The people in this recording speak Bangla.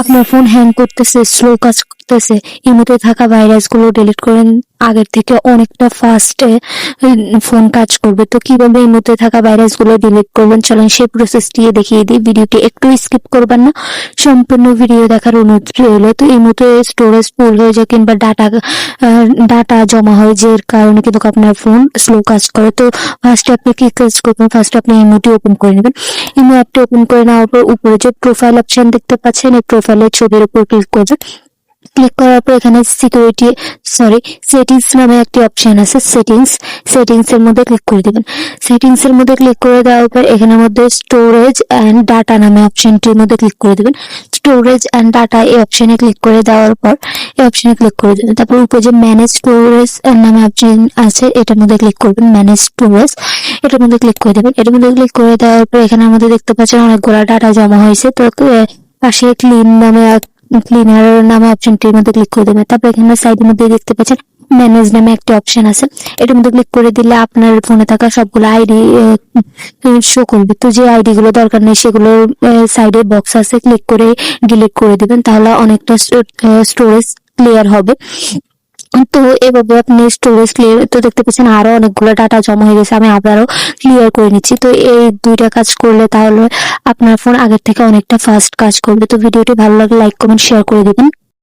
আপনার ফোন হ্যাং করতেছে, স্লো কাজ করতেছে, ইমোতে থাকা ভাইরাসগুলো ডিলিট করেন, আগের থেকে অনেকটা ফাস্টে ফোন কাজ করবে। তো কিভাবে ইমোতে থাকা ভাইরাসগুলো ডিলিট করবেন, চলেন সেই প্রসেসটি দেখিয়ে দিই। ভিডিওটি একটু স্কিপ করবেন না, সম্পূর্ণ ভিডিও দেখার অনুরোধ রইল। তো ইমোতে স্টোরেজ ফুল হয়ে যায় কিংবা ডাটা জমা হয়, যে কারণে কিন্তু আপনার ফোন স্লো কাজ করে। তো ফার্স্টে আপনি কি কাজ করবেন, ফার্স্টে আপনি ইমোটি ওপেন করে নেবেন। ইমো অ্যাপটি ওপেন করে নেওয়ার পর উপরে যে প্রোফাইল অপশন দেখতে পাচ্ছেন, এই প্রোফাইলের ছবির উপর ক্লিক করবেন। ক্লিক করার পর এখানে সেটিংস নামে একটি অপশন আছে, সেটিংস এর মধ্যে ক্লিক করে দিবেন। সেটিংস এর মধ্যে ক্লিক করে দেওয়ার পর এখানের মধ্যে স্টোরেজ এন্ড ডাটা নামে অপশনটির মধ্যে ক্লিক করে দিবেন। স্টোরেজ এন্ড ডাটা এই অপশনে ক্লিক করে দেওয়ার পর এই অপশনে ক্লিক করে দেবেন। তারপর উপরে যে ম্যানেজ স্টোরেজ নামে অপশন আছে, এটার মধ্যে ক্লিক করবেন। ম্যানেজ স্টোরেজ এটার মধ্যে ক্লিক করে দেবেন। এটার মধ্যে ক্লিক করে দেওয়ার পর এখানের মধ্যে দেখতে পাচ্ছেন অনেকগুলো ডাটা জমা হয়েছে। তো পাশে ক্লিনার নামে অপশনটির মধ্যে ক্লিক করে দেবেন। তারপর এখানে সাইডের মধ্যে দেখতে পাচ্ছেন ম্যানেজ নামে একটা অপশন আছে, এটার মধ্যে ক্লিক করে দিলে আপনার ফোনে থাকা সবগুলো আইডি শো করবে। তো যে আইডি গুলো দরকার নেই সেগুলো সাইডে বক্স আছে, ক্লিক করে ডিলিট করে দিবেন, তাহলে অনেকটা স্টোরেজ ক্লিয়ার হবে। তো এভাবে আপনি স্টোরেজ ক্লিয়ার, তো দেখতে পাচ্ছেন আরো অনেকগুলো ডাটা জমা হয়ে গেছে, আমি আবারও ক্লিয়ার করে নিচ্ছি। তো এই দুইটা কাজ করলে তাহলে আপনার ফোন আগের থেকে অনেকটা ফাস্ট কাজ করবে। তো ভিডিওটি ভালো লাগলে লাইক কমেন্ট শেয়ার করে দিবেন।